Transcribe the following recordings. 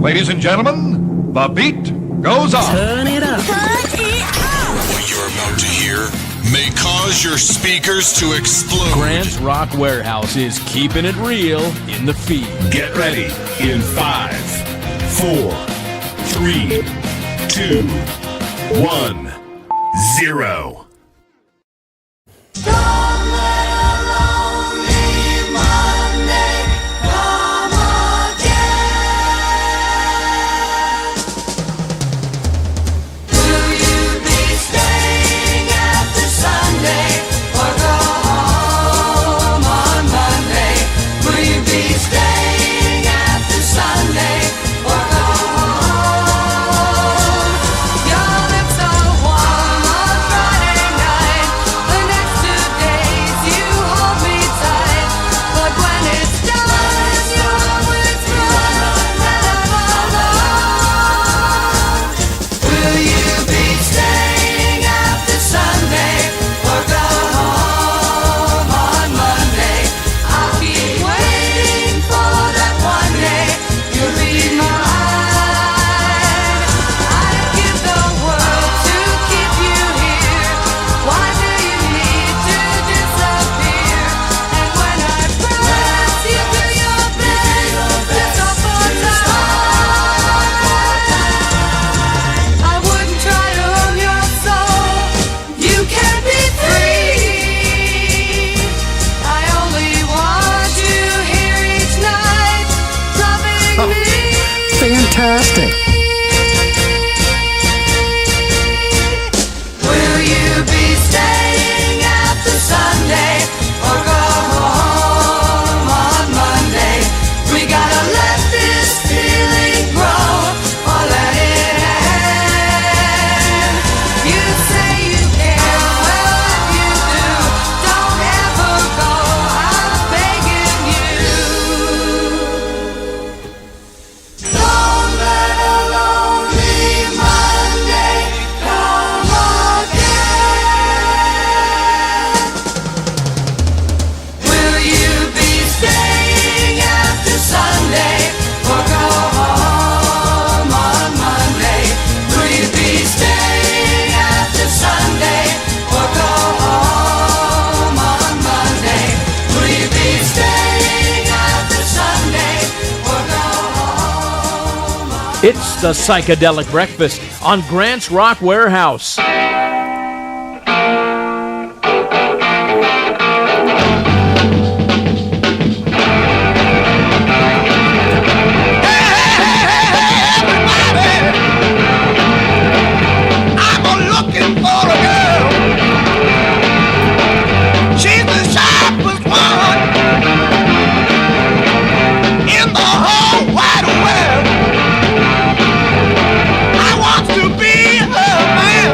Ladies and gentlemen, the beat goes on. Turn it up. What you're about to hear may cause your speakers to explode. Grant's Rock Warehouse is keeping it real in the feed. Get ready in 5, 4, 3, 2, 1, 0. Fantastic. Will you be staying after Sunday or go home on Monday? We gotta let this feeling grow or let it end. You say you care, well if you do, don't ever go, I'm begging you. Don't let a lonely Monday come again. Will you be staying after Sunday or go home on Monday? Will you be staying after Sunday or go home on Monday? Will you be staying after Sunday or go home on It's the Psychedelic Breakfast on Grant's Rock Warehouse. I'm looking for a girl. She's the sharpest one in the whole wide world. I want to be her man.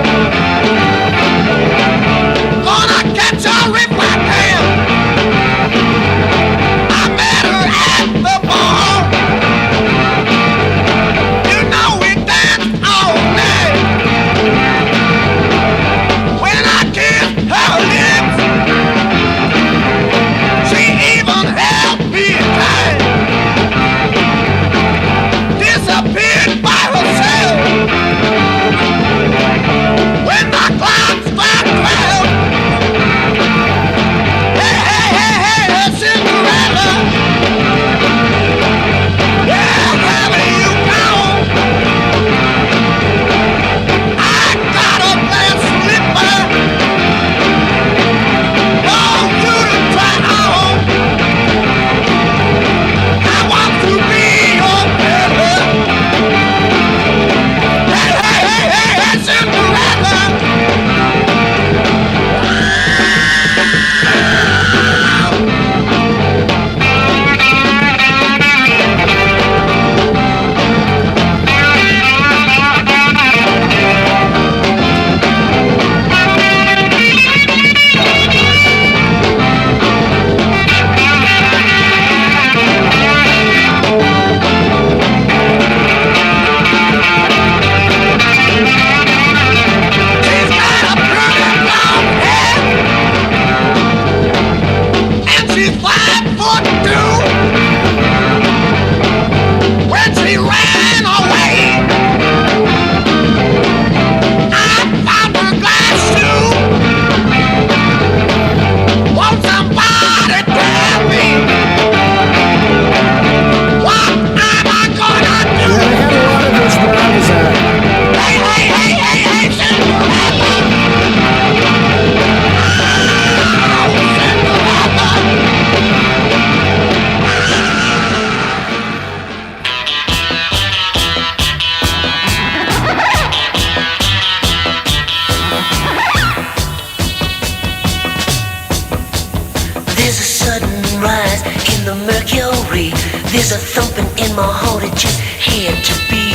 in my heart, it just had to be.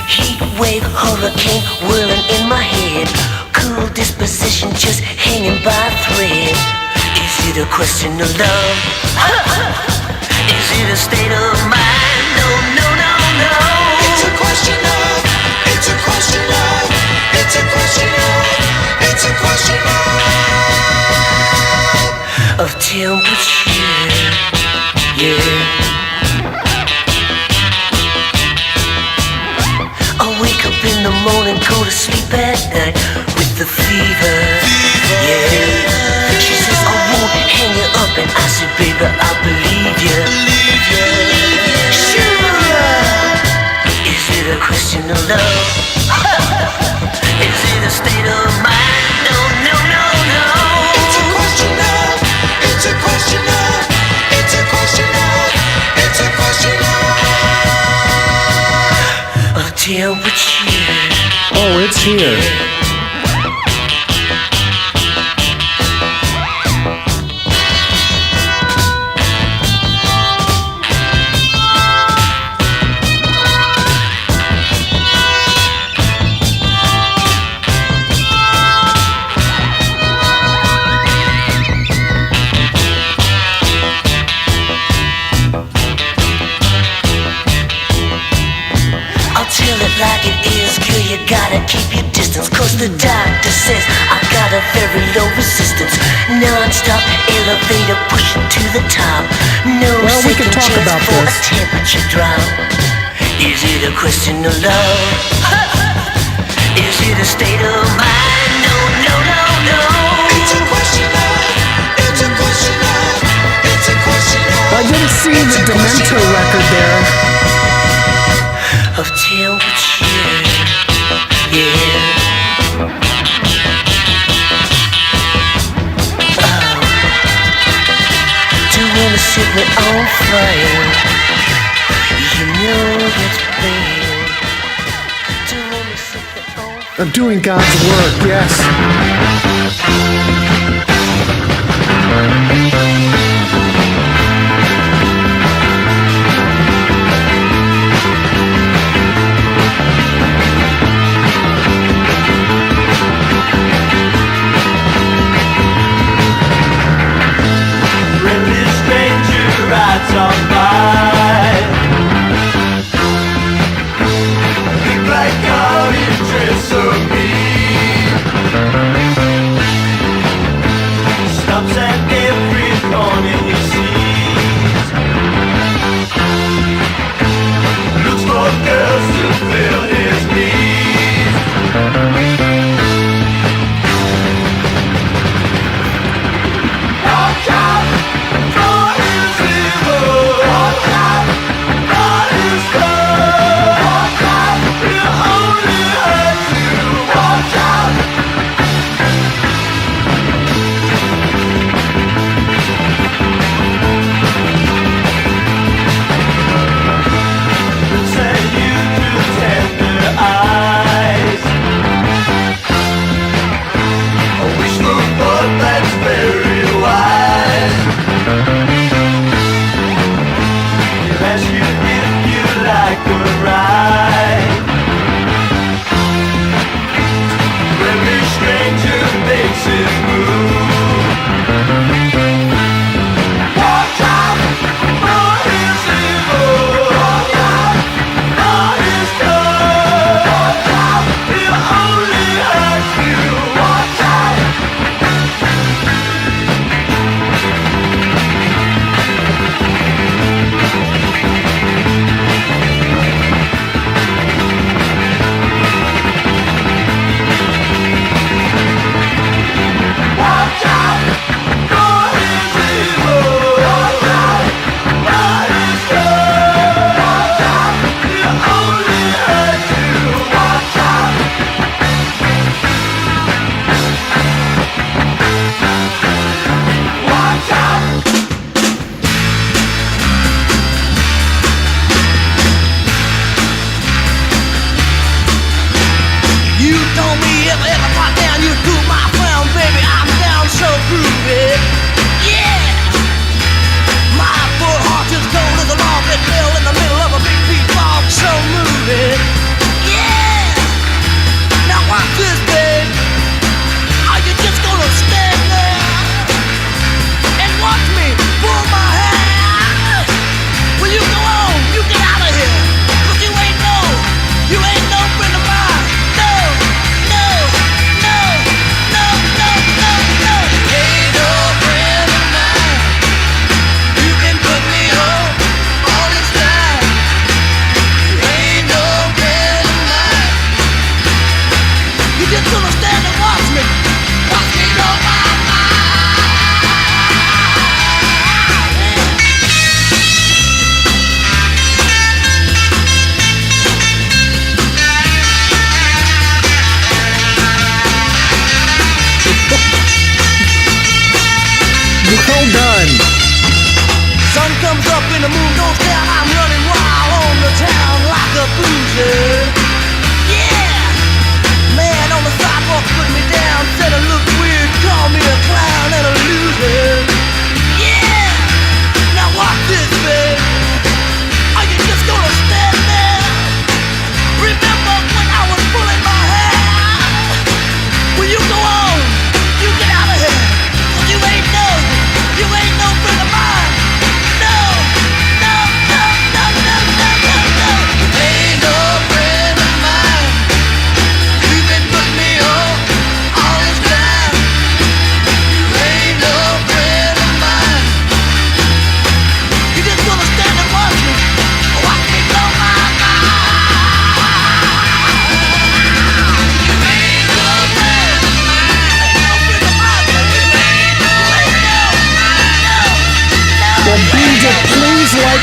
Heat wave, hurricane, whirling in my head. Cool disposition, just hanging by a thread. Is it a question of love? Is it a state of mind? No, no, no, no. It's a question of, it's a question of, it's a question of, it's a question of temperature, yeah. I wake up in the morning, go to sleep at night with the fever, yeah. She says I won't hang you up, and I said, baby, I believe you. Sure. Is it a question of love? Is it a state of mind? No, no, no, no. It's a question of, it's a question of, it's a question of, it's a question of temperature. Oh, it's here. Like it is, girl, you gotta keep your distance. Cause the doctor says I got a very low resistance. Non-stop elevator pushing to the top. No we can talk chance about for this. a temperature drop. Is it a question of love? Is it a state of mind? No, no, no, no. It's a question of, it's a question of, it's a question of. I didn't see the Demento record there. Of temperature, yeah. Oh, do you wanna set me on fire? You know that's bad. Do you wanna set me on fire? I'm doing God's work, yes. Rides on by. Big black car interest of me.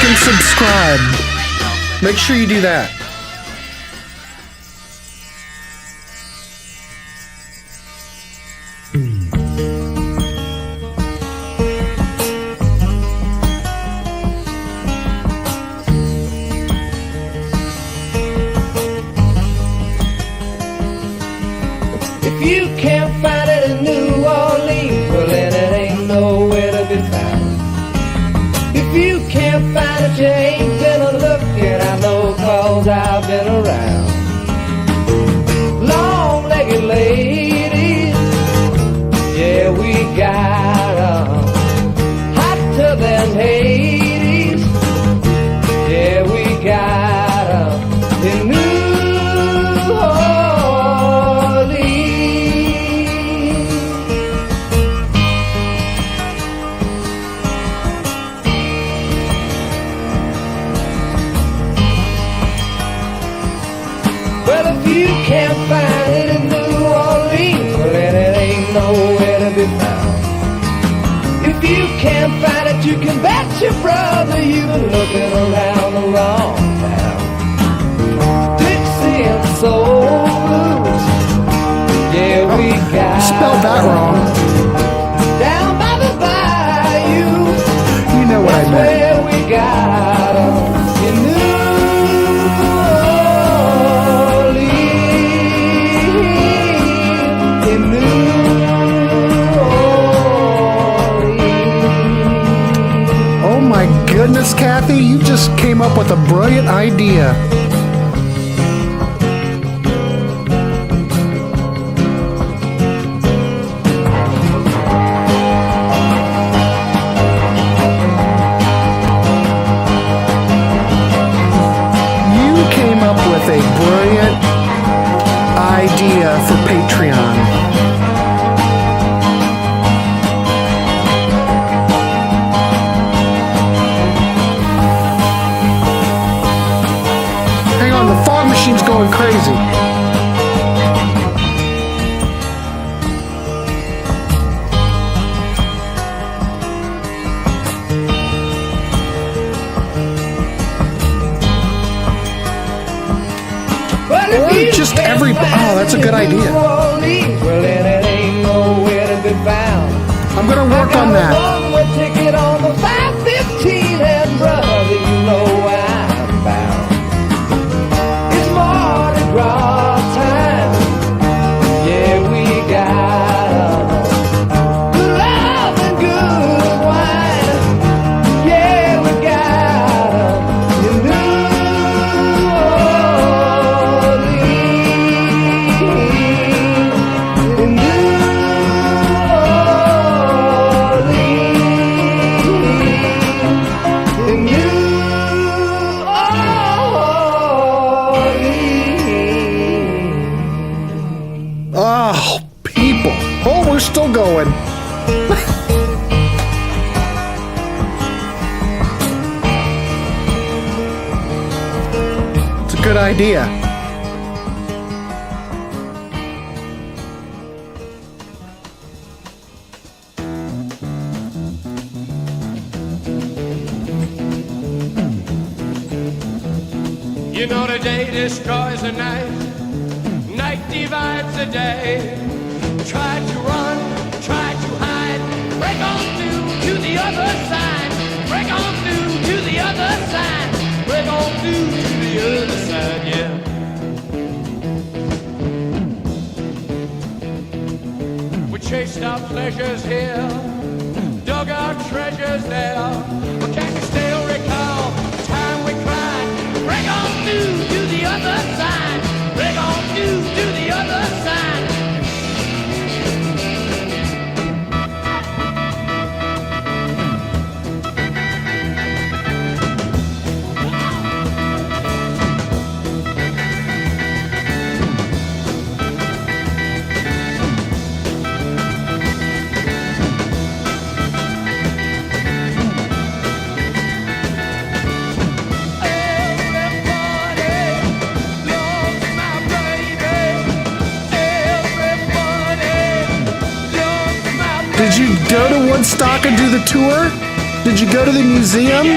and subscribe. Make sure you do that. If you can't find it in New Orleans, well then it ain't nowhere to be found. If you can't find it, you ain't been a-looking, I know, 'cause I've been around. Long-legged ladies, yeah, we got 'em. Hotter than Hades, yeah, we got 'em. In New can't find it in New Orleans, well then it ain't nowhere to be found. If you can't find it, you can bet your brother you've been looking around the wrong town. Dixie and soul blues, yeah, we got Spelled that wrong. down by the bayou. You know what I That's meant. where we got 'em. In New Oh my goodness, Kathy, you just came up with a brilliant idea. You came up with a brilliant idea for Patreon. Hang on, the fog machine's going crazy. Or just every... Oh, that's a good idea. Well, then it ain't nowhere to be found. I'm gonna work on that. I got a one-way ticket on the 515, and brother, you know where I'm bound. It's Mardi Gras time. Yeah, we got good love and good wine. Yeah, we got 'em in New Orleans. In New Orleans. In New Orleans. Oh, people. Oh, we're still going. It's a good idea. You know the day destroys the night, night divides the day. Try to run, try to hide, break on through to the other side, break on through to the other side, break on through to the other side, yeah. We chased our pleasures here, dug our treasures there, but can you still recall the time we cried? Break on through to the other side, break on through to the other side. Did you go to Woodstock and do the tour? Did you go to the museum?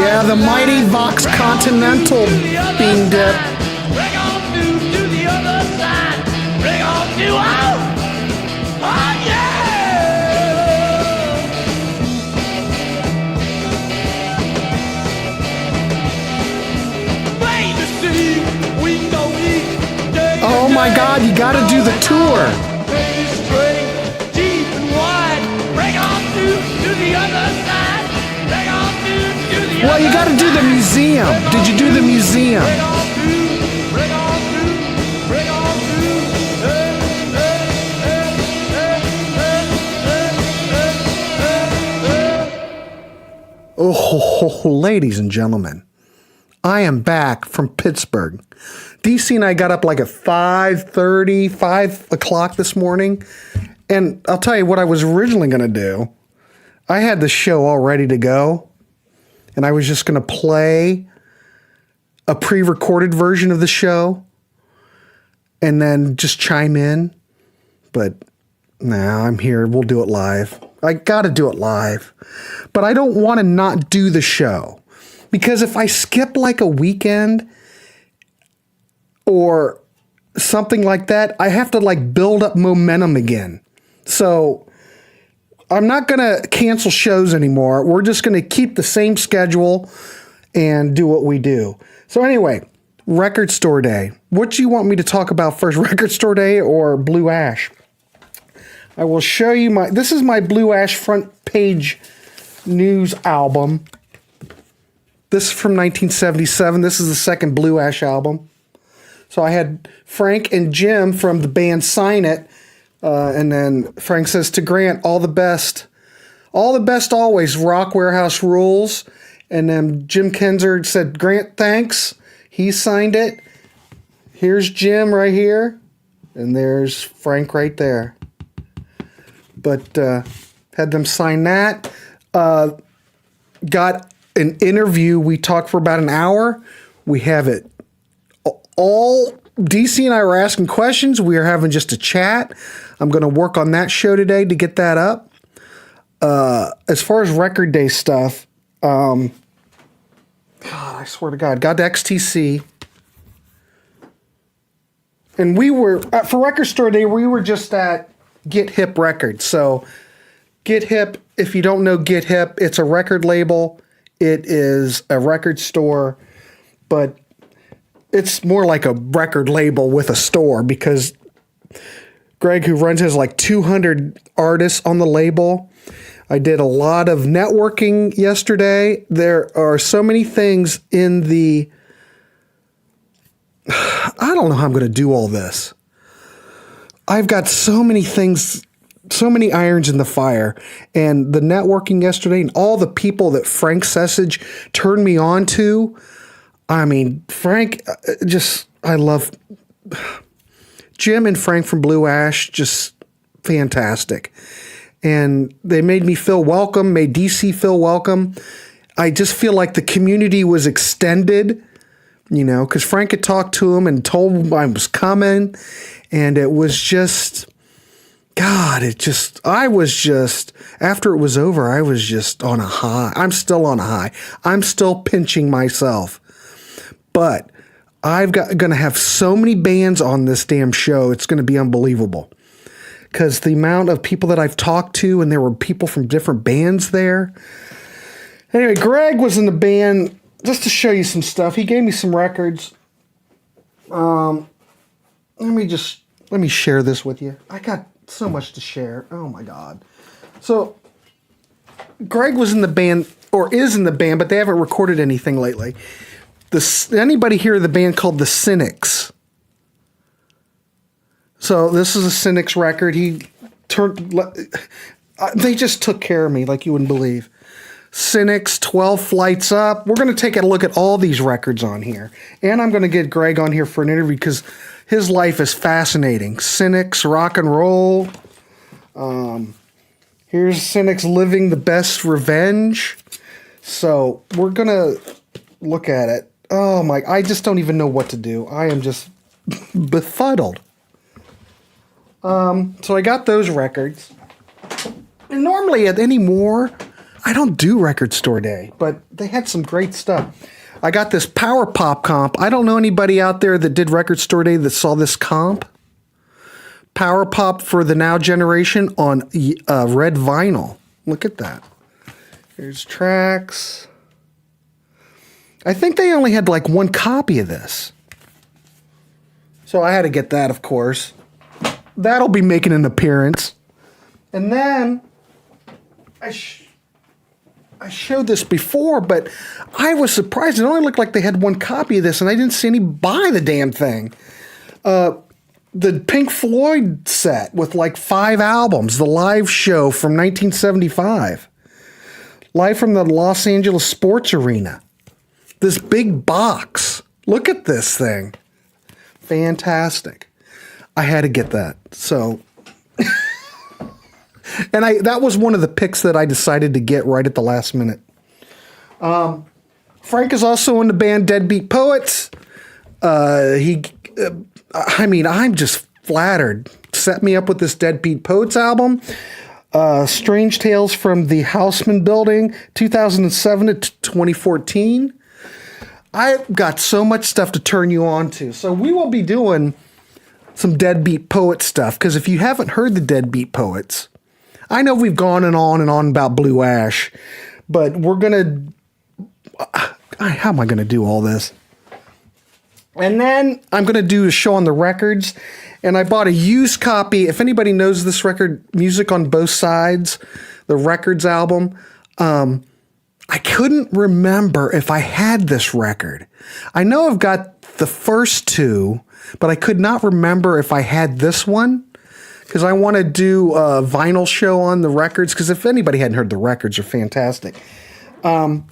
Yeah, the mighty Vox Continental bean dip. Bring on to the other side. Bring on to oh yeah. Baby, see, we know Oh my God, you gotta do the tour. baby, straight, deep and wide. Bring on to the other side. Bring on to the Well, you gotta do the museum. Did you do the museum? Oh, ladies and gentlemen, I am back from Pittsburgh. DC and I got up like at 5:30, 5 o'clock this morning. And I'll tell you what I was originally going to do. I had the show all ready to go. And I was just going to play a pre-recorded version of the show and then just chime in. But now I'm here. We'll do it live. I got to do it live. But I don't want to not do the show. Because if I skip like a weekend or something like that, I have to like build up momentum again. So I'm not going to cancel shows anymore. We're just going to keep the same schedule and do what we do. So anyway, Record Store Day. What do you want me to talk about first, Record Store Day or Blue Ash? I will show you this is my Blue Ash front page news album. This is from 1977. This is the second Blue Ash album. So I had Frank and Jim from the band sign it. And then Frank says to Grant, all the best. All the best always. Rock Warehouse rules. And then Jim Kenzer said, Grant, thanks. He signed it. Here's Jim right here. And there's Frank right there. But had them sign that. Got an interview. We talked for about an hour. We have it all. DC and I were asking questions. We are having just a chat. I'm going to work on that show today to get that up. As far as Record Day stuff, God, I swear to God, got to XTC. And we were, for Record Store Day, we were just at Get Hip Records. So Get Hip, if you don't know Get Hip, it's a record label. It is a record store, but it's more like a record label with a store because Greg, who runs, has like 200 artists on the label. I did a lot of networking yesterday. There are so many things in the... I don't know how I'm going to do all this. I've got so many things, so many irons in the fire. And the networking yesterday and all the people that Frank Sessage turned me on to. I mean, Frank, I love Jim and Frank from Blue Ash, just fantastic. And they made me feel welcome, made DC feel welcome. I just feel like the community was extended, you know, because Frank had talked to him and told him I was coming. And it was just, God, after it was over, I was just on a high. I'm still on a high. I'm still pinching myself. But I'm going to have so many bands on this damn show. It's going to be unbelievable. Because the amount of people that I've talked to, and there were people from different bands there. Anyway, Greg was in the band, just to show you some stuff. He gave me some records. Let me share this with you. I got so much to share. Oh my God. So, Greg was in the band, or is in the band, but they haven't recorded anything lately. Anybody hear of the band called the Cynics? So this is a Cynics record. They just took care of me like you wouldn't believe. Cynics, 12 Flights Up. We're going to take a look at all these records on here. And I'm going to get Greg on here for an interview because his life is fascinating. Cynics, rock and roll. Here's Cynics Living the Best Revenge. So we're going to look at it. Oh my, I just don't even know what to do. I am just befuddled. So I got those records. And normally anymore, I don't do record store day, but they had some great stuff. I got this Power Pop comp. I don't know anybody out there that did record store day that saw this comp. Power Pop for the now generation on red vinyl. Look at that. Here's tracks. I think they only had like one copy of this. So I had to get that, of course. That'll be making an appearance. And then I showed this before, but I was surprised. It only looked like they had one copy of this, and I didn't see any buy the damn thing. The Pink Floyd set with like 5 albums, the live show from 1975. Live from the Los Angeles Sports Arena. This big box. Look at this thing. Fantastic. I had to get that. So... And that was one of the picks that I decided to get right at the last minute. Frank is also in the band Deadbeat Poets. I'm just flattered. Set me up with this Deadbeat Poets album. Strange Tales from the Houseman Building, 2007 to 2014. I've got so much stuff to turn you on to. So we will be doing some Deadbeat Poet stuff, because if you haven't heard the Deadbeat Poets... I know we've gone and on about Blue Ash, but we're going to... How am I going to do all this? And then I'm going to do a show on the records, and I bought a used copy. If anybody knows this record, Music on Both Sides, the Records album, I couldn't remember if I had this record. I know I've got the first 2, but I could not remember if I had this one. Because I want to do a vinyl show on the records. Because if anybody hadn't heard, the records are fantastic. I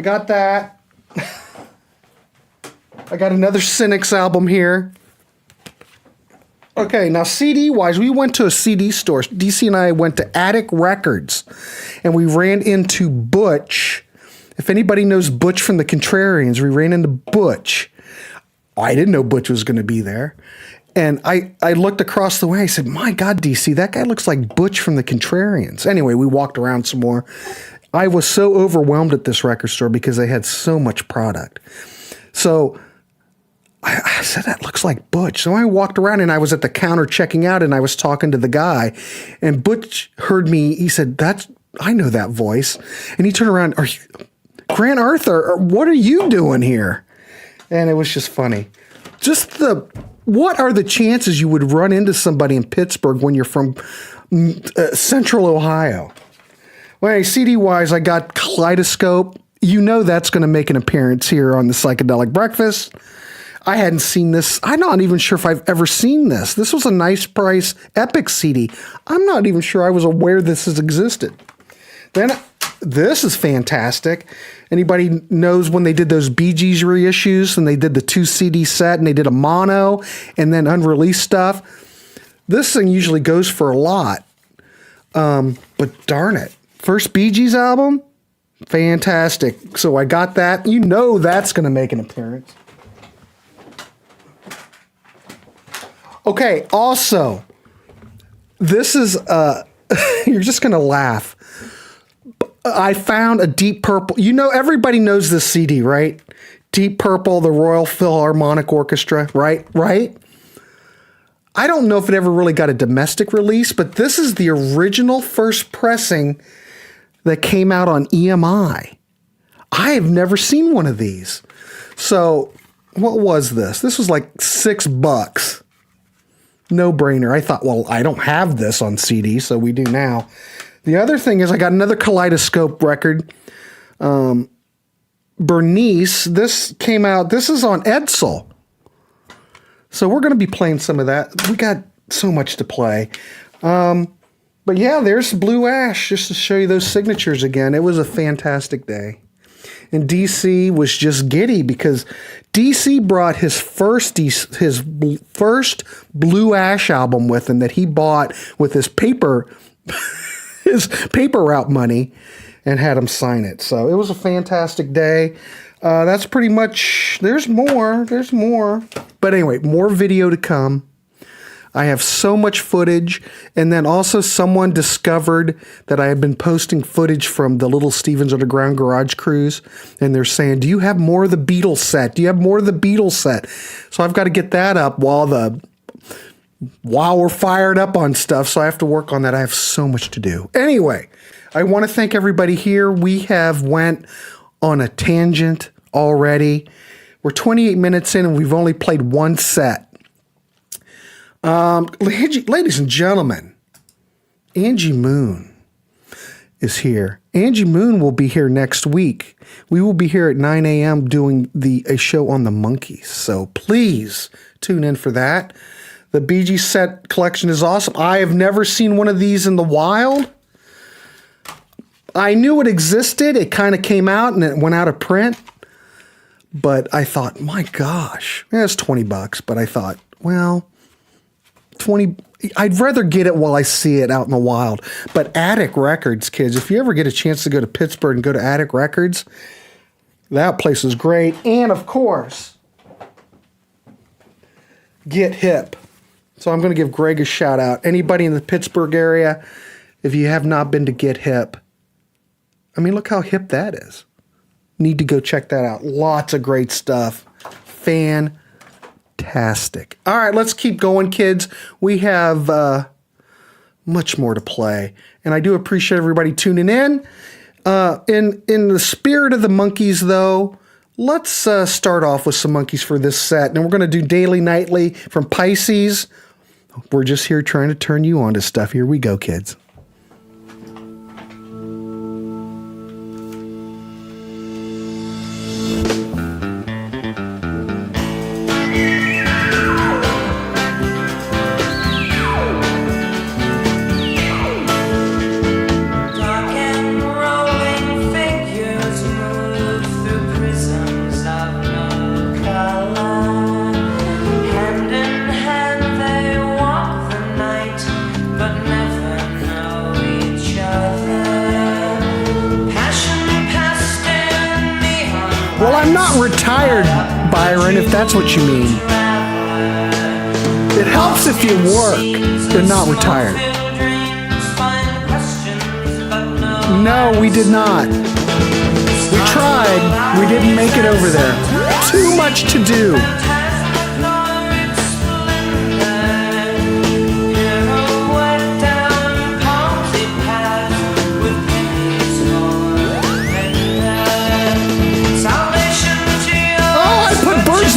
got that. I got another Cynics album here. Okay, now CD-wise, we went to a CD store. DC and I went to Attic Records. And we ran into Butch. If anybody knows Butch from the Contrarians, we ran into Butch. I didn't know Butch was going to be there. And I looked across the way. I said, my God, DC, that guy looks like Butch from the Contrarians. Anyway, we walked around some more. I was so overwhelmed at this record store because they had so much product. So I said, that looks like Butch. So I walked around and I was at the counter checking out and I was talking to the guy. And Butch heard me. He said, I know that voice. And he turned around, are you, Grant Arthur, what are you doing here? And it was just funny. What are the chances you would run into somebody in Pittsburgh when you're from central Ohio? Well, CD-wise, I got Kaleidoscope. You know that's going to make an appearance here on the Psychedelic Breakfast. I hadn't seen this. I'm not even sure if I've ever seen this. This was a nice price Epic CD. I'm not even sure I was aware this has existed. Then this is fantastic. Anybody knows when they did those Bee Gees reissues and they did the 2 CD set and they did a mono and then unreleased stuff? This thing usually goes for a lot. But darn it. First Bee Gees album? Fantastic. So I got that. You know that's going to make an appearance. Okay, also, this is, you're just going to laugh. I found a Deep Purple. You know, everybody knows this CD, right? Deep Purple, the Royal Philharmonic Orchestra, right? I don't know if it ever really got a domestic release, but this is the original first pressing that came out on EMI. I have never seen one of these. So, what was this? This was like $6. No brainer. I thought, well, I don't have this on CD, so we do now. The other thing is I got another Kaleidoscope record. Bernice, this came out, this is on Edsel. So we're going to be playing some of that. We got so much to play. But yeah, there's Blue Ash, just to show you those signatures again. It was a fantastic day. And DC was just giddy because DC brought his first Blue Ash album with him that he bought with his paper route money and had him sign it. So it was a fantastic day. That's pretty much, there's more. But anyway, more video to come. I have so much footage. And then also someone discovered that I had been posting footage from the Little Stevens Underground Garage Cruise. And they're saying, do you have more of the Beatles set? Do you have more of the Beatles set? So I've got to get that up while we're fired up on stuff. So I have to work on that. I have so much to do. Anyway, I want to thank everybody here. We have went on a tangent already. We're 28 minutes in and we've only played one set. Ladies and gentlemen, Angie Moon is here. Angie Moon will be here next week. We will be here at 9 a.m. doing a show on the Monkees. So please tune in for that. The Bee Gees set collection is awesome. I have never seen one of these in the wild. I knew it existed. It kind of came out and it went out of print. But I thought, my gosh, it's $20. But I thought, well, 20, I'd rather get it while I see it out in the wild. But Attic Records, kids, if you ever get a chance to go to Pittsburgh and go to Attic Records, that place is great. And of course, Get Hip. So I'm going to give Greg a shout out. Anybody in the Pittsburgh area, if you have not been to Get Hip, I mean, look how hip that is. Need to go check that out. Lots of great stuff. Fantastic. All right, let's keep going, kids. We have much more to play. And I do appreciate everybody tuning in. In the spirit of the Monkees, though, let's start off with some Monkees for this set. And we're going to do Daily Nightly from Pisces. We're just here trying to turn you on to stuff. Here we go, kids. Well, I'm not retired, Byron, if that's what you mean. It helps if you work. You're not retired. No, we did not. We tried. We didn't make it over there. Too much to do.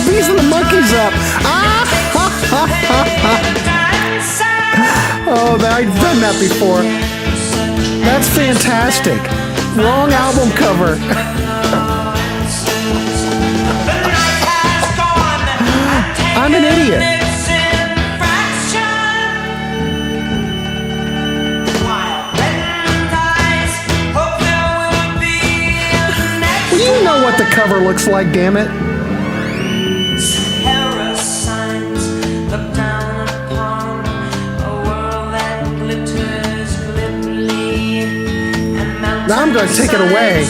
Bees and the Monkees up. Oh, I've done that before. That's fantastic. Wrong album cover. I'm an idiot. Well, you know what the cover looks like, damn it. Now I'm going to take it away.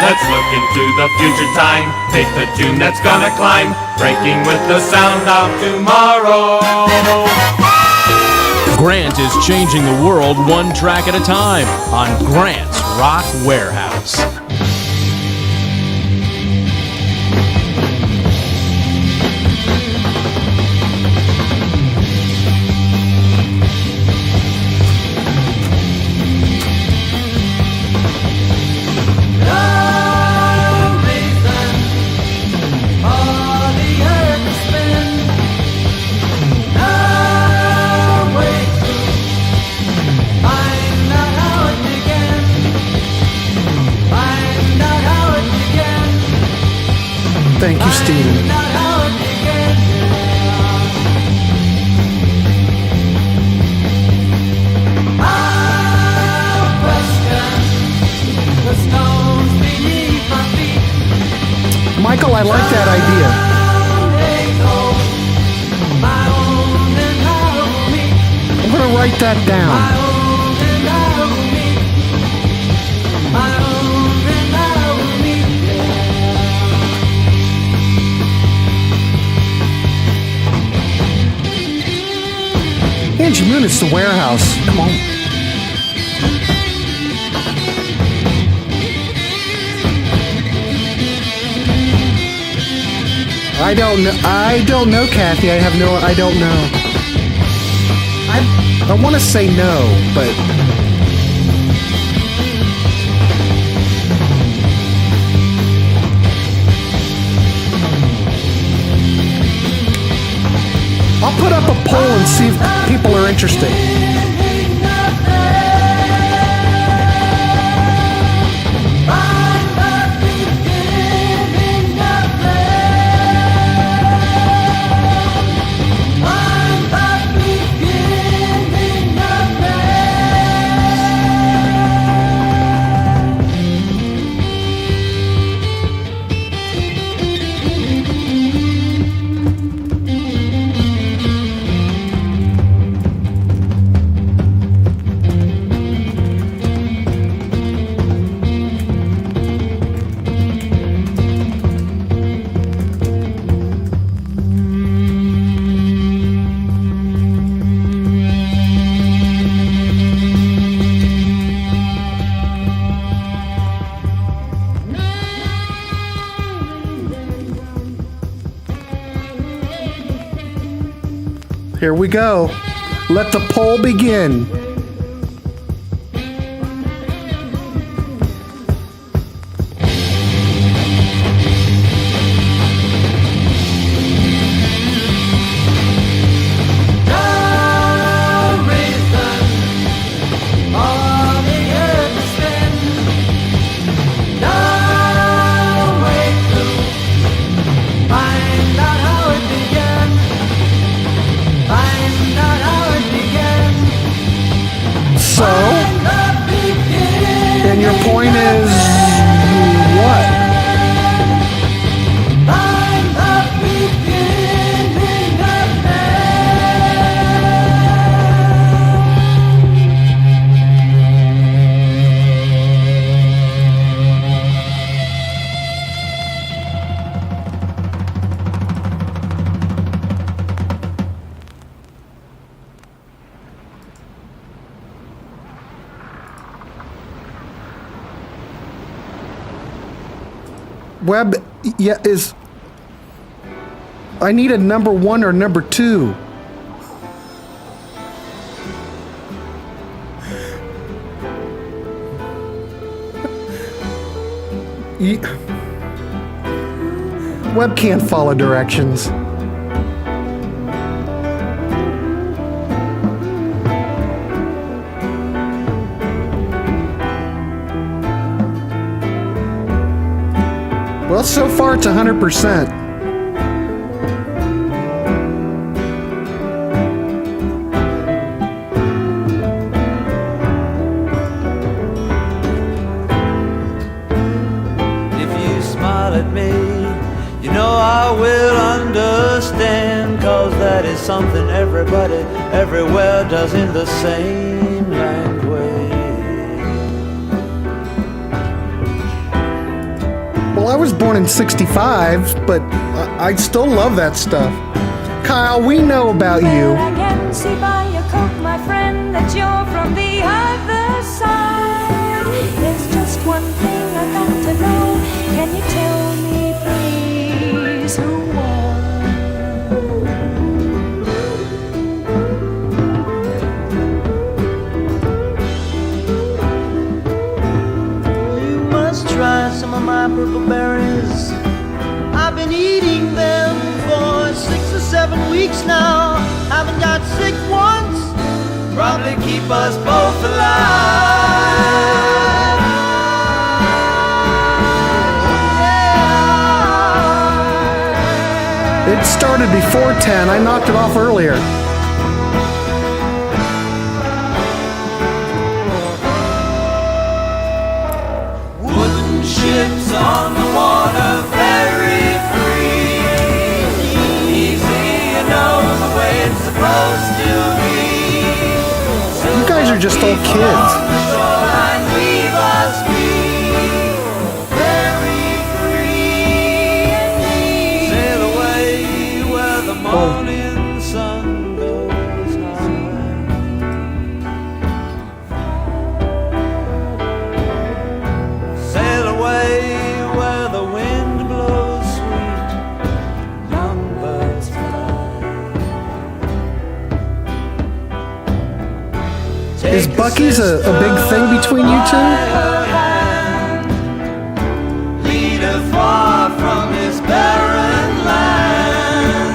Let's look into the future time. Take the tune that's gonna climb, breaking with the sound of tomorrow. Grant is changing the world one track at a time on Grant's Rock Warehouse. Springsteen. Michael, I like that idea. I'm going to write that down. Angie Moon, it's the Warehouse. Come on. I don't know, Kathy. I don't know. I want to say no, but I'll put up a poll and see if people are interested. Here we go. Let the poll begin. And your point is what? Web, yeah, is. I need a number 1 or number 2. Web can't follow directions. Well, so far it's 100%. If you smile at me, you know I will understand, 'cause that is something everybody everywhere does in the same language. Well, I was born in 65, but I still love that stuff. Kyle, we know about you. I can see by your coat, my friend, that you're from the other side. There's just one thing I got to know. Can you tell me, please, who won? You must try some of my purple berries. I've been eating them for 6 or 7 weeks now. Haven't got sick once. Probably keep us both alive. it started before 10. I knocked it off earlier. Wooden ships on the water, very free. Easy, you know the way it's supposed to be. You guys are just all kids. Shoreline, leave us be. Very free indeed. Sail away where the morning sun goes high. Sail away where the wind blows sweet. Young birds fly. Is Bucky's a big thing between you two? Lead her far from his barren land.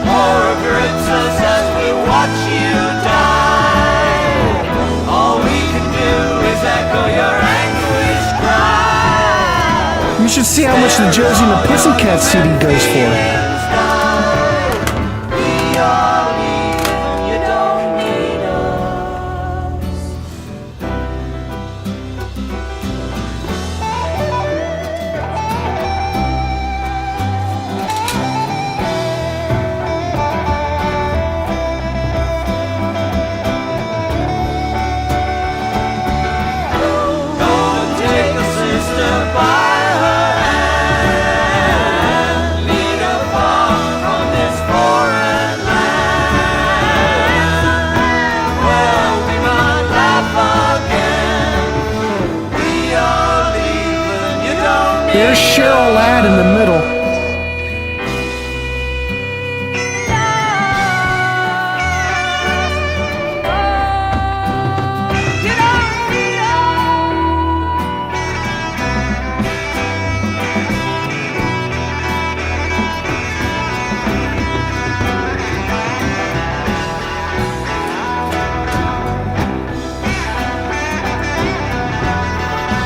Horror grips us as we watch you die. All we can do is echo your anguish cry. You should see how much the Josie and the Pussycat CD goes for. We all leave, you don't need us. Gonna take a sister by her hand, lead her far from this foreign land, where we might laugh again. We are leaving, you don't need There's Cheryl Ladd in the middle.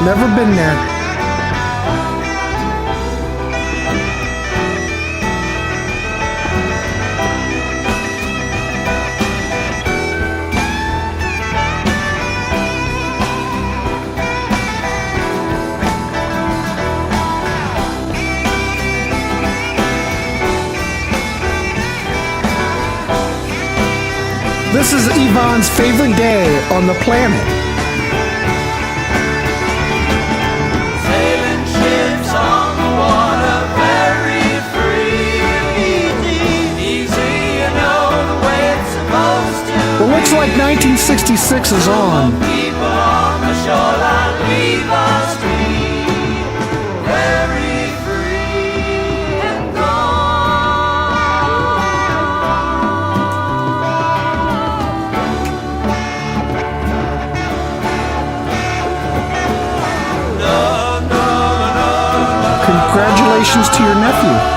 Never been there. This is Yvonne's favorite day on the planet. sailing ships on the water, very free. Easy, you know the way it's supposed to. It looks like 1966 is on. People on the shoreline leave us free, very free and Congratulations to your nephew.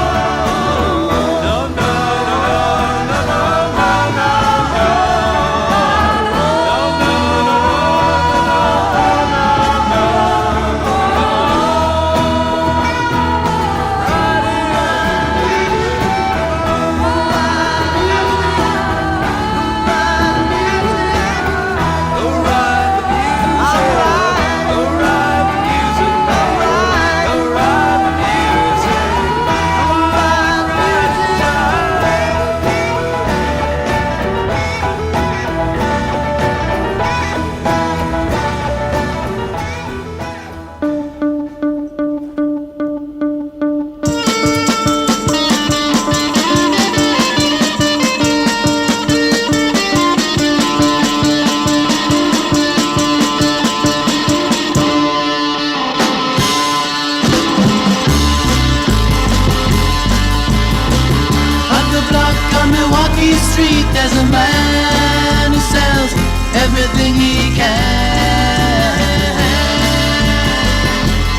Street, there's a man who sells everything he can.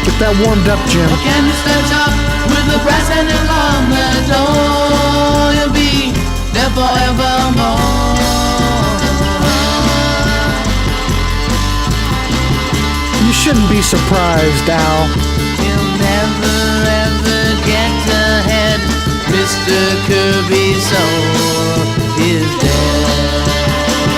Get that warmed up, Jim. Can you start up with the brass handle on the door? You'll be there forevermore. You shouldn't be surprised, Al. He'll never ever Mr. Kirby's soul is dead.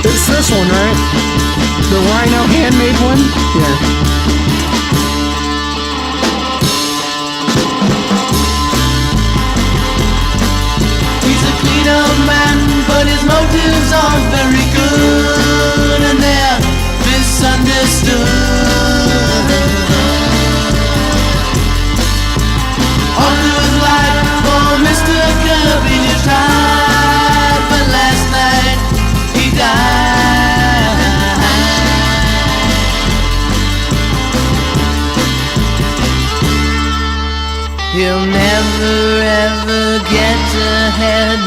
It's this one, right? The Rhino handmade one? Yeah. He's a clean old man, but his motives aren't very good, and they're misunderstood. All through his life, poor Mr. Kirby tried, but last night he died. He'll never ever get ahead.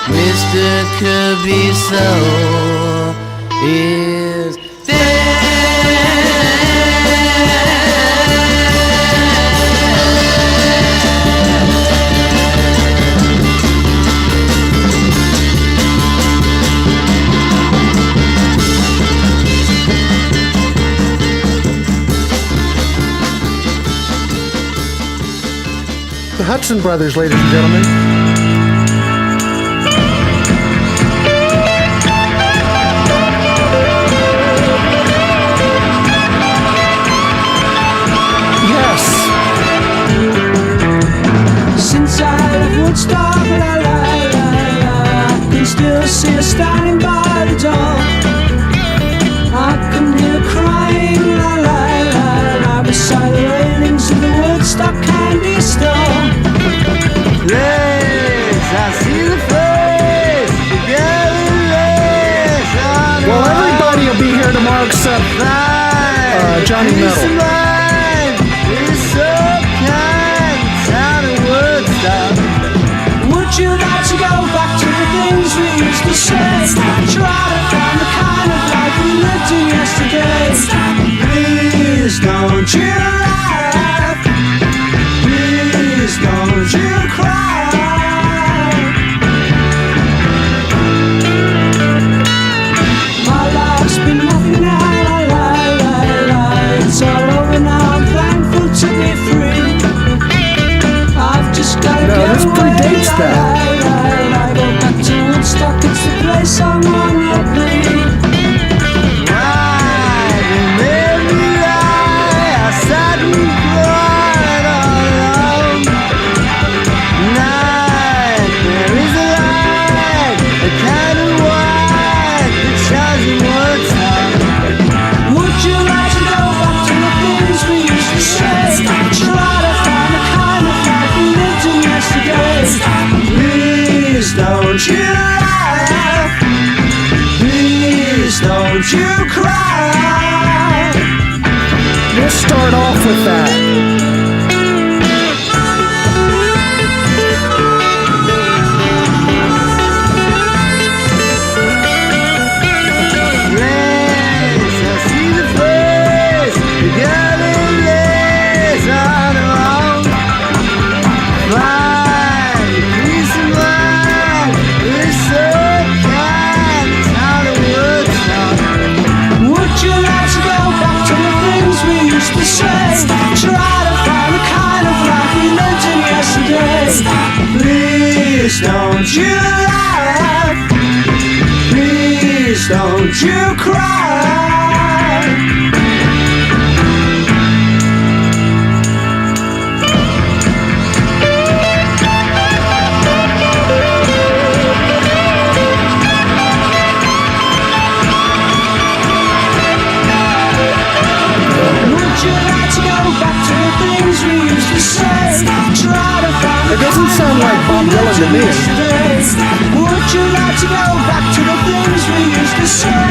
Mr. Kirby's soul is The Hudson Brothers, ladies and gentlemen. Yes. Since I left Woodstock, la la la la, I can still see her standing by the door. I can hear her crying, la la la la, beside the railings of the Woodstock candy store. Yes, I see the face. Well, everybody will be here tomorrow except Johnny Metal. Would you like to go back to the things we used to say? Try to find the kind of life we lived in yesterday. Please don't you laugh. Please don't you cry. My life's been nothing now, la la la la. It's all over now, I'm thankful to be free. I've just gotta No, get this away, predates la, that. la, la, la. Go back to Woodstock, it's the place I wanna be. Would you like to go back to the things we used to say? Try to find the kind of life we lived in yesterday. Please don't you laugh. Please don't you cry. Let's start off with that. Would you like to go back to the things we used to say? Try to find the kind of life we lived in yesterday. Please don't you laugh. Please don't you cry. Would you like to go back to the things we used to say? Try to find It doesn't sound like Bob Dylan to me. Would you like to go back to the things we used to say?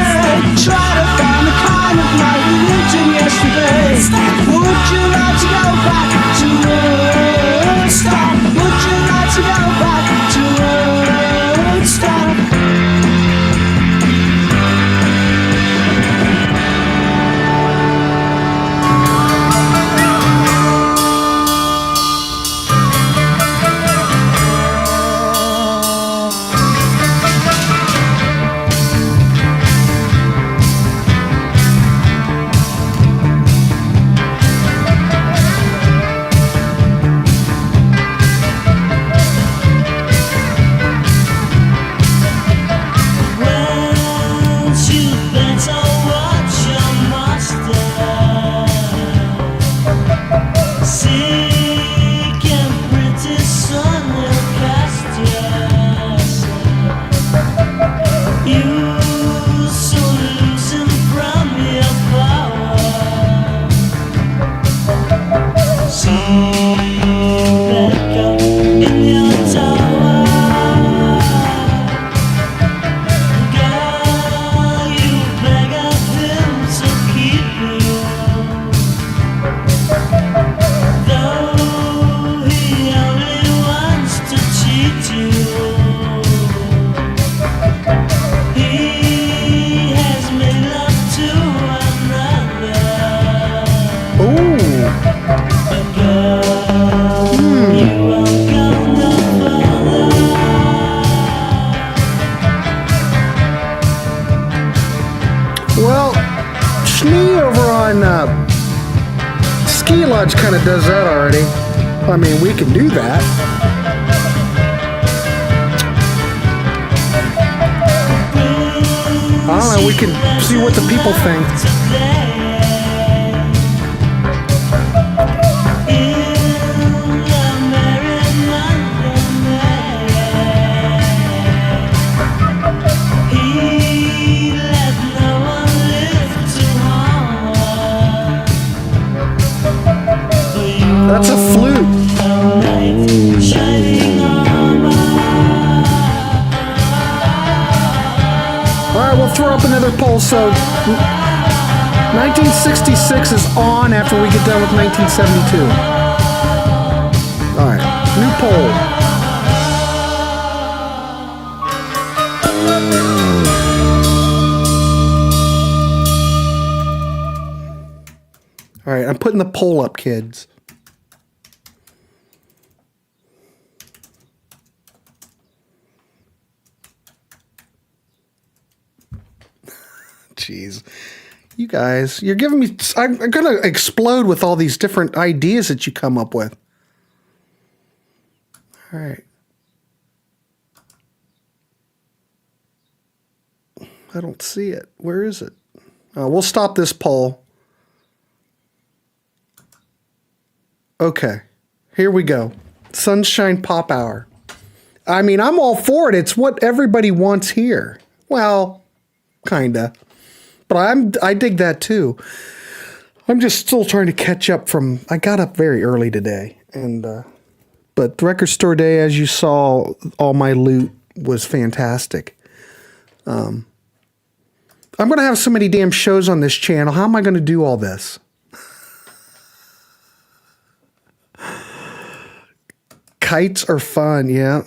Try to find the kind of life we lived in yesterday. Would you like to go back to Woodstock? Would you like to go back to Woodstock? Well, Schnee over on Ski Lodge kind of does that already. I mean, we can do that. I don't know, we can see what the people think. That's a flute. Alright, we'll throw up another poll. So 1966 is on after we get done with 1972. Alright, new poll. Alright, I'm putting the poll up, kids. Jeez. You guys, you're giving me... I'm going to explode with all these different ideas that you come up with. All right. I don't see it. Where is it? We'll stop this poll. Okay. Here we go. Sunshine Pop Hour. I mean, I'm all for it. It's what everybody wants here. Well, kinda. But I dig that too. I'm just still trying to catch up from... I got up very early today. But the record store day, as you saw, all my loot was fantastic. I'm going to have so many damn shows on this channel. How am I going to do all this? Kites are fun, yeah.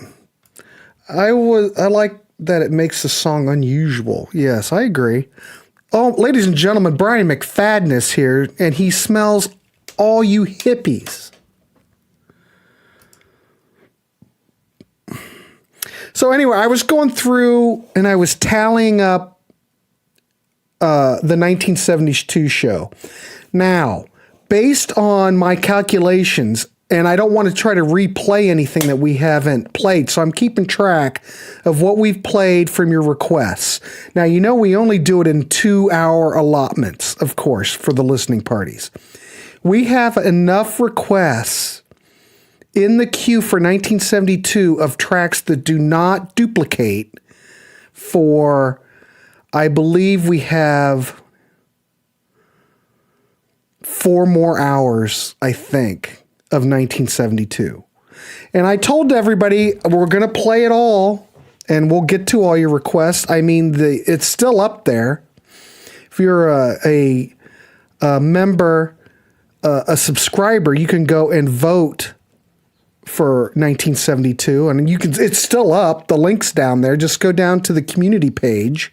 I like that it makes the song unusual. Yes, I agree. Oh, ladies and gentlemen, Brian McFadden is here, and he smells all you hippies. So anyway, I was going through and I was tallying up the 1972 show. Now, based on my calculations, and I don't want to try to replay anything that we haven't played, so I'm keeping track of what we've played from your requests. Now, you know we only do it in 2-hour allotments, of course, for the listening parties. We have enough requests in the queue for 1972 of tracks that do not duplicate for, I believe we have 4 more hours, I think, of 1972. And I told everybody we're going to play it all and we'll get to all your requests. I mean, it's still up there. If you're a member, a subscriber, you can go and vote for 1972, and it's still up. The link's down there. Just go down to the community page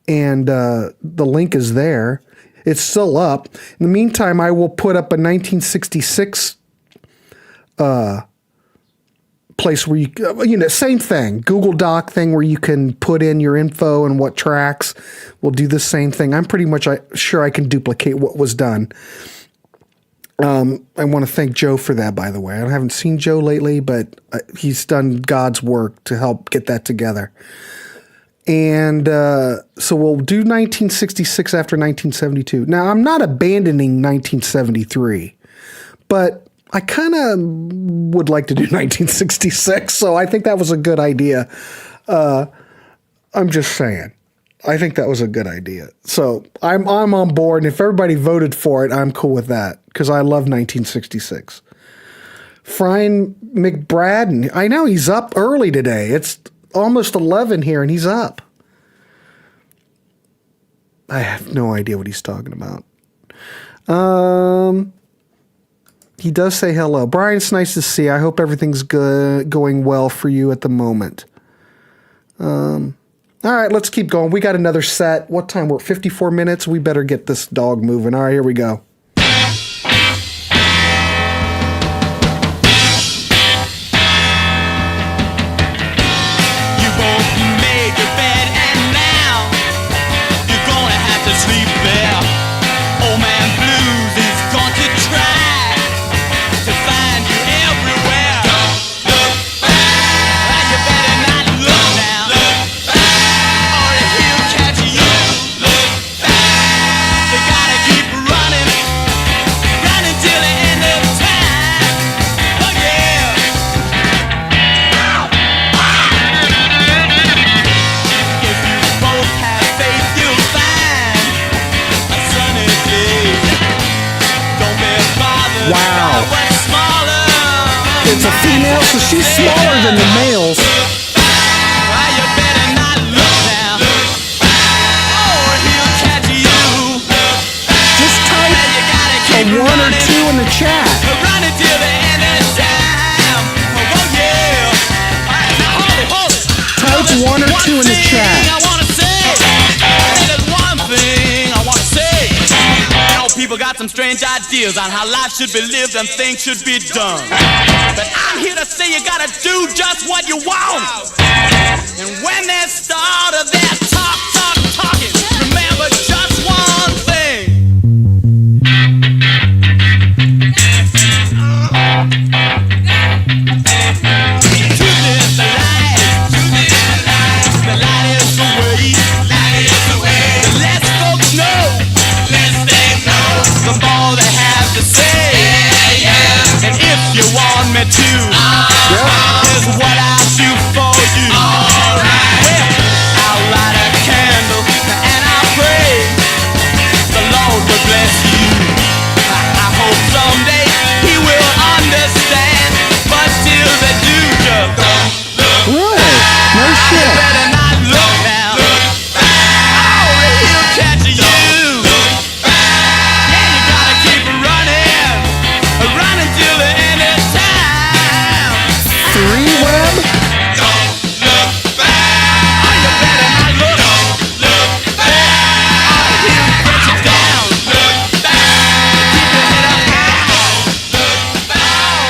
and the link is there. It's still up. In the meantime, I will put up a 1966 place where same thing, Google Doc thing where you can put in your info and what tracks. We'll do the same thing. I'm pretty much sure I can duplicate what was done. I want to thank Joe for that, by the way. I haven't seen Joe lately, but he's done God's work to help get that together. And so we'll do 1966 after 1972. Now, I'm not abandoning 1973, but I kind of would like to do 1966, so I think that was a good idea. I'm just saying. I think that was a good idea. So I'm on board, and if everybody voted for it, I'm cool with that, because I love 1966. Brian McBradden, I know he's up early today. It's almost 11 here, and he's up. I have no idea what he's talking about. He does say hello. Brian, it's nice to see. I hope everything's good, going well for you at the moment. All right, let's keep going. We got another set. What time? We're at 54 minutes. We better get this dog moving. All right, here we go. female, so she's smaller than the males. You better not look now. Oh, he'll catch you. Just type a 1 or 2 in the chat. Run it till the end of time. Oh, yeah. Hold it. Type 1 or 2 in the chat. I wanna say, there's one thing I wanna say. You know, people got some strange ideas on how life should be lived and things should be done. But I'm here to say you gotta do just what you want. And when they start their talking, remember just one thing. Truth is the light. The light is the way. The less folks know, the more they have to say. And if you want me to, here's what I'll do for you. Well, I'll light a candle and I'll pray the Lord will bless you. I hope someday He will understand, but till they do, just don't look. Really? No shit. Better not look now. Oh, he'll catch you. Yeah, you gotta keep running till the end of time. 3 web? Don't look back. Oh, you better not look. Don't look back. Oh, he'll get you down. Look back. Keep your head up high. Look back.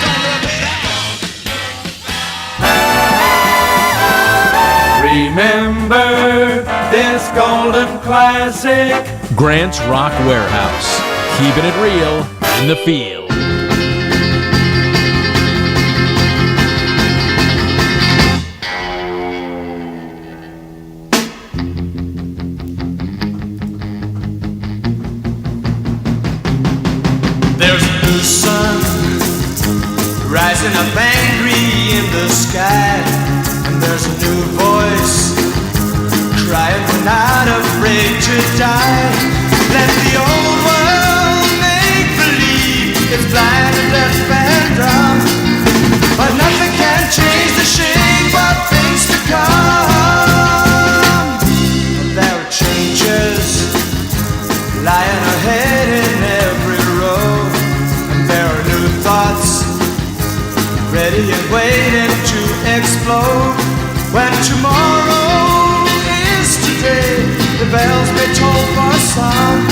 Don't look back. Remember this golden classic. Grant's Rock Warehouse. Keeping it real in the field. There's a new sun rising up angry in the sky, and there's a new voice crying, we're not afraid to die. Let the old world make believe it's blind and deaf and dumb, but nothing can change the shape of things to come. There are changes lying ahead in every road, and there are new thoughts ready and waiting to explode. When tomorrow is today, the bells may toll for some,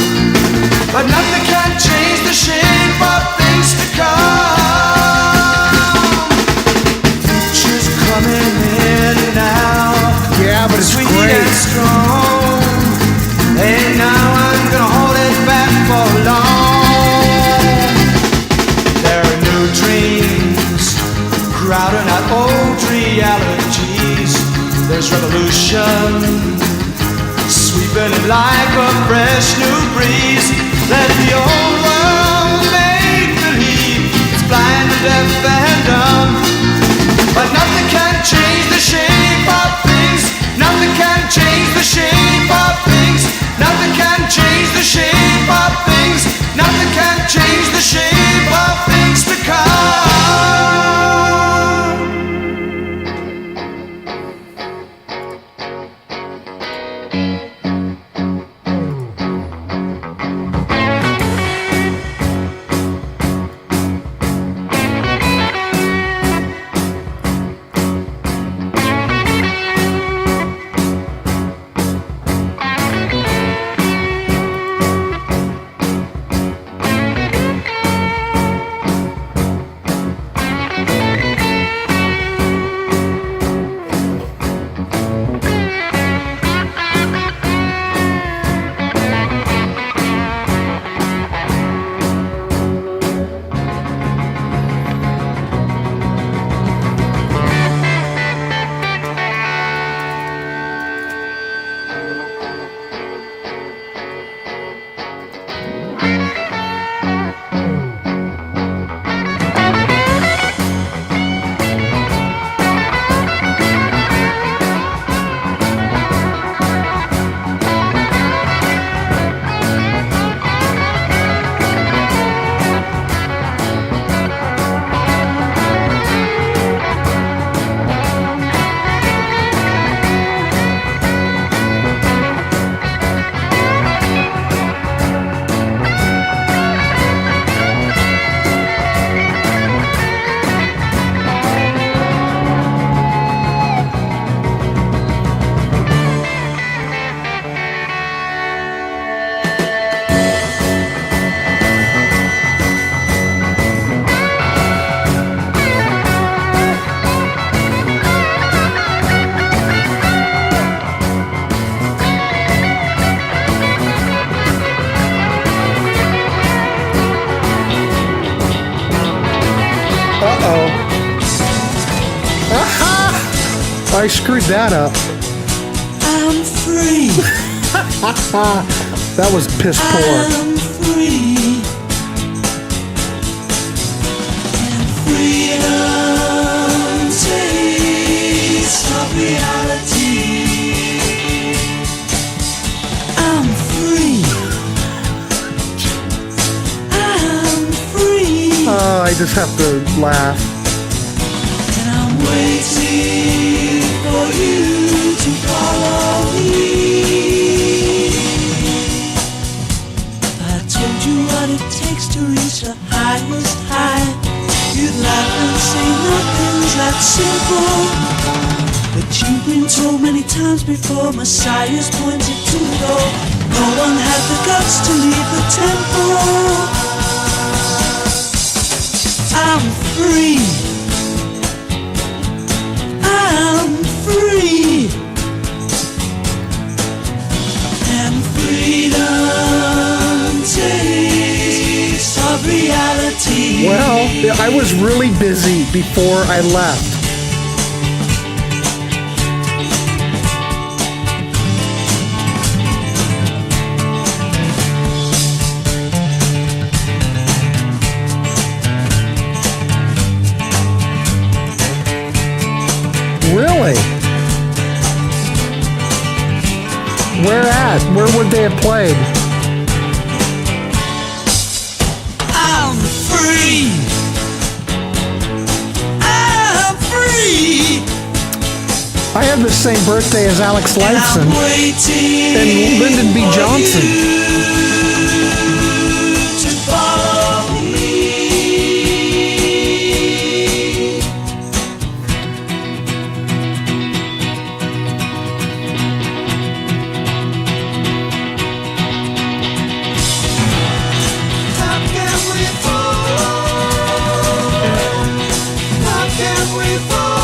but nothing can change the shape of things to come. Future's coming in now. Yeah, but it's Sweet great. and strong. Hey, now I'm gonna hold it back for long. There are new dreams crowding out old realities. There's revolution sweeping it like a fresh new breeze. Let the old world make believe it's blind and deaf and dumb, but nothing can change the shape of things. Nothing can change the shape of things. Nothing can change the shape of things. Nothing can change the shape of things to come. I screwed that up. I'm free. That was piss poor. I'm free. And freedom taste of reality. I'm free. I'm free. Oh, I just have to laugh. And I'm waiting for you to follow me. I told you what it takes to reach the highest high. You'd laugh and say nothing's that simple. But you've been told many times before, Messiah's pointed to the door. No one had the guts to leave the temple. I'm free. I'm free. And freedom taste of reality. Well, I was really busy before I left. Really? Where at? Where would they have played? I'm free. I'm free. I have the same birthday as Alex Lifeson and Lyndon B. Johnson. To follow me. How can we follow? How can we follow?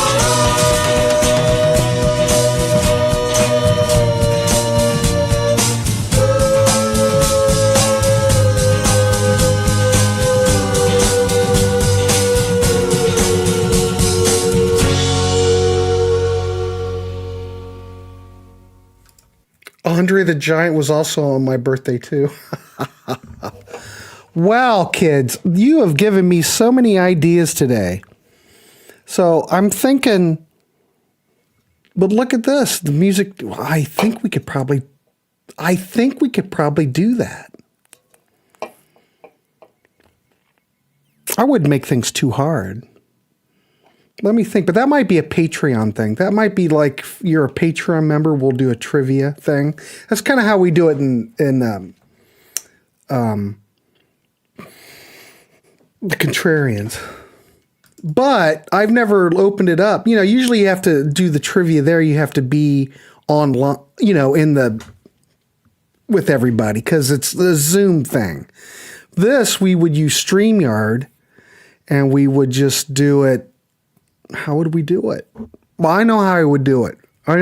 Andre the Giant was also on my birthday too. Well, kids, you have given me so many ideas today. So I'm thinking, but look at this, the music. I think we could probably do that. I wouldn't make things too hard. Let me think, but that might be a Patreon thing. That might be like, if you're a Patreon member, we'll do a trivia thing. That's kind of how we do it in the Contrarians. But I've never opened it up. You know, usually you have to do the trivia there. You have to be online, you know, with everybody because it's the Zoom thing. This, we would use StreamYard and we would just do it. How would we do it? Well, I know how I would do it. I'm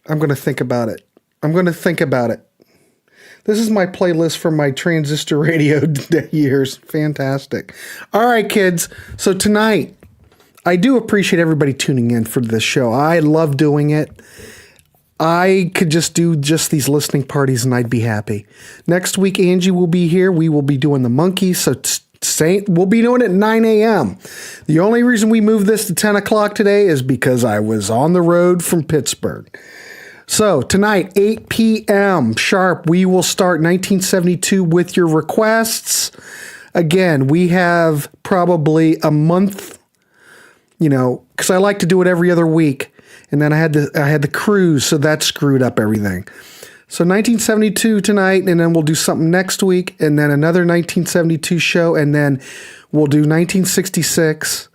going to think about it. This is my playlist from my transistor radio years. Fantastic. All right, kids. So tonight, I do appreciate everybody tuning in for this show. I love doing it. I could just do these listening parties and I'd be happy. Next week, Angie will be here. We will be doing the Monkeys. So we'll be doing it at 9 a.m. The only reason we moved this to 10 o'clock today is because I was on the road from Pittsburgh. So tonight, 8 p.m. sharp, we will start 1972 with your requests. Again, we have probably a month, you know, because I like to do it every other week. And then I had the cruise, so that screwed up everything. So 1972 tonight, and then we'll do something next week, and then another 1972 show, and then we'll do 1966.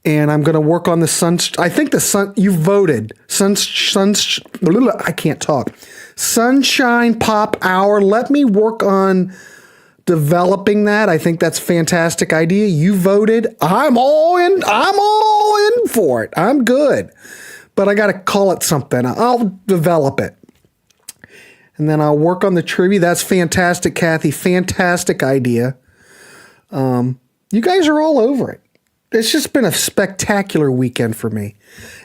And I'm going to work on the sun. I think you voted. I can't talk. Sunshine Pop Hour. Let me work on developing that. I think that's a fantastic idea. You voted. I'm all in for it. I'm good. But I got to call it something. I'll develop it. And then I'll work on the trivia. That's fantastic, Kathy. Fantastic idea. You guys are all over it. It's just been a spectacular weekend for me.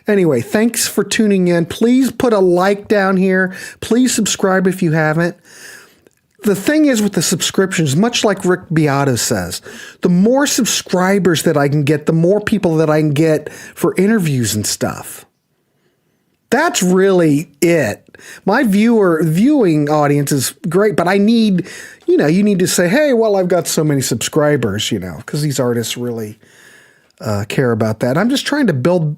Anyway, thanks for tuning in. Please put a like down here. Please subscribe if you haven't. The thing is with the subscriptions, much like Rick Beato says, the more subscribers that I can get, the more people that I can get for interviews and stuff. That's really it. My viewing audience is great, but I need, you need to say, hey, well, I've got so many subscribers, because these artists really care about that. I'm just trying to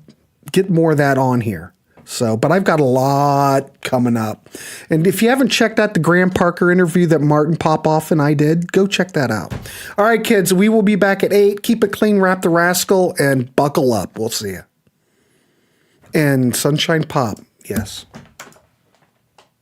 get more of that on here. So, but I've got a lot coming up. And if you haven't checked out the Graham Parker interview that Martin Popoff and I did, go check that out. All right, kids, we will be back at 8. Keep it clean, Rap the Rascal, and buckle up. We'll see you. And Sunshine Pop, yes.